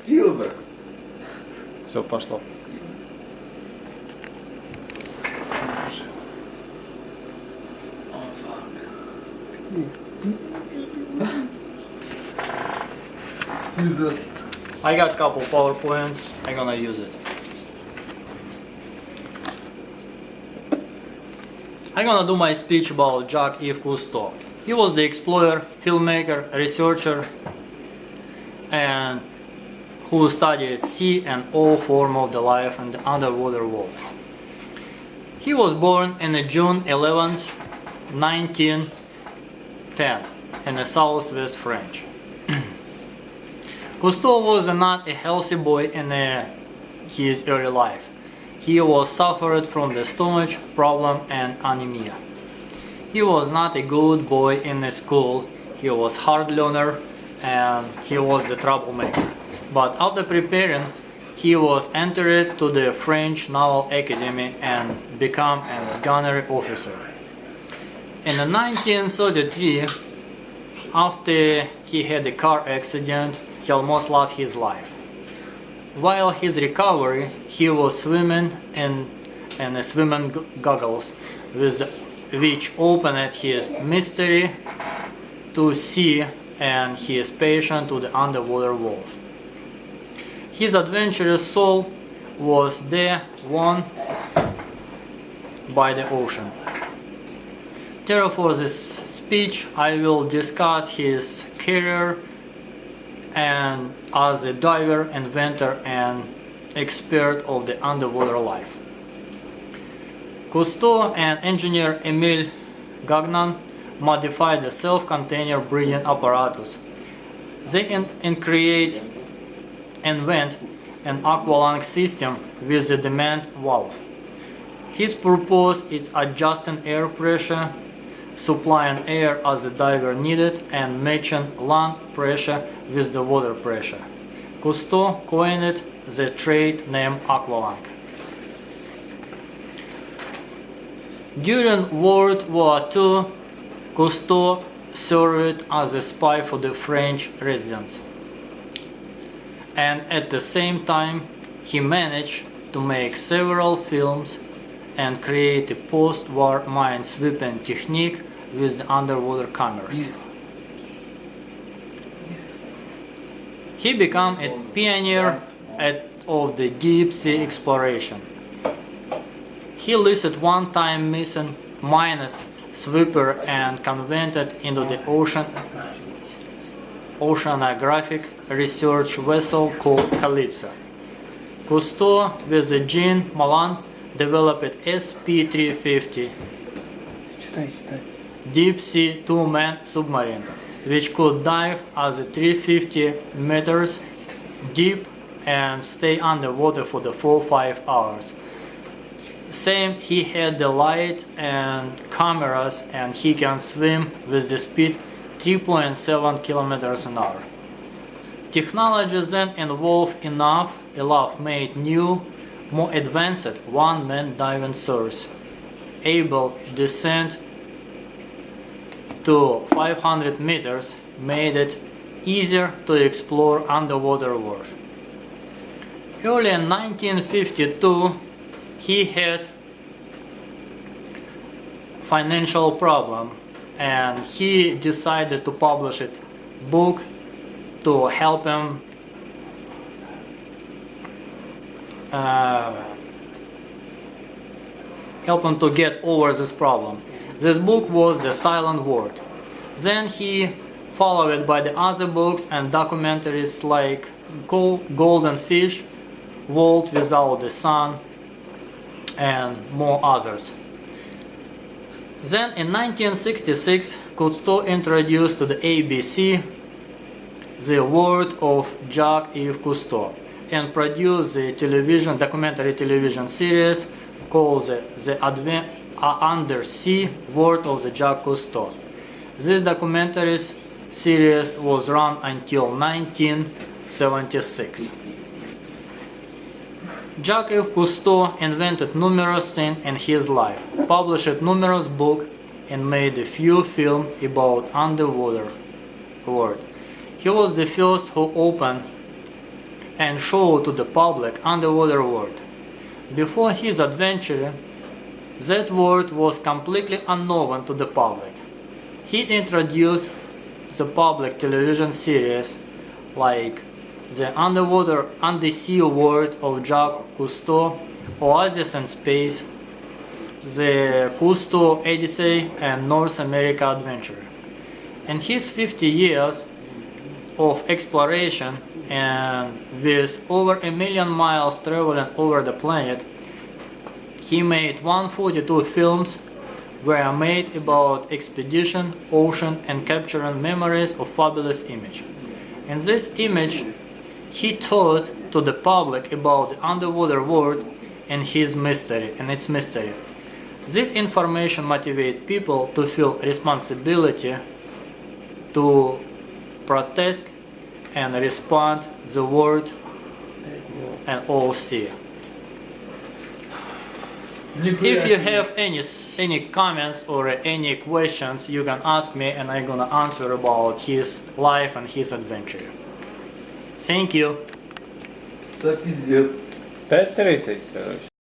Spielberg. Все, пошло. Jesus. I got a couple PowerPoints. I'm gonna use it. I'm gonna do my speech about Jacques-Yves Cousteau. He was the explorer, filmmaker, researcher, and who studied sea and all form of the life in the underwater world. He was born on June 11th, 1910 in the southwest French. Cousteau was not a healthy boy in his early life. He was suffered from the stomach problem and anemia. He was not a good boy in the school. He was hard learner and he was the troublemaker. But after preparing, he was entered to the French Naval Academy and become a gunnery officer. In 1933, after he had a car accident, he almost lost his life. While his recovery, he was swimming in swimming goggles, which opened his mystery to sea and his passion to the underwater world. His adventurous soul was there won by the ocean. Therefore, this speech I will discuss his career and as a diver, inventor, and expert of the underwater life. Cousteau and engineer Emile Gagnon modified the self-contained breathing apparatus. They invent an aqualung system with the demand valve. His purpose is adjusting air pressure, supplying air as the diver needed, and matching lung pressure with the water pressure. Cousteau coined the trade name aqualung. During World War II, Cousteau served as a spy for the French resistance, and at the same time he managed to make several films and create a post-war mine-sweeping technique with the underwater cameras. Yes. He became a pioneer of the deep sea exploration. He listed one-time missing minus sweeper and converted into the oceanographic research vessel called Calypso. Cousteau with Jean Malin developed SP-350 deep sea two-man submarine, which could dive as 350 meters deep and stay underwater for the full 5 hours. Same, he had the light and cameras, and he can swim with the speed 3.7 kilometers an hour. Technology then evolved enough made new, more advanced one-man diving source, able descent to 500 meters, made it easier to explore underwater world. Early in 1952, he had financial problem, and he decided to publish a book to help him to get over this problem. This book was The Silent Word. Then he followed by the other books and documentaries like Golden Fish, World Without the Sun, and more others. Then in 1966, Cousteau introduced to the ABC the world of Jacques-Yves Cousteau and produced the documentary television series called the Undersea World of the Jacques Cousteau. This documentary series was run until 1976. Jacques-Yves Cousteau invented numerous things in his life, published numerous books, and made a few films about underwater world. He was the first who opened and show to the public underwater world. Before his adventure, that world was completely unknown to the public. He introduced the public television series like the underwater undersea world of Jacques Cousteau, Oasis in Space, the Cousteau Odyssey, and North America Adventure. In his 50 years of exploration and with over 1 million miles traveling over the planet, he made 142 films were made about expedition, ocean, and capturing memories of fabulous image. In this image, he taught to the public about the underwater world and its mystery. This information motivates people to feel responsibility to protect and respond the world and all sea. If you have any comments or any questions, you can ask me and I'm gonna answer about his life and his adventure. Thank you. Це піздець. 5:30, коротше.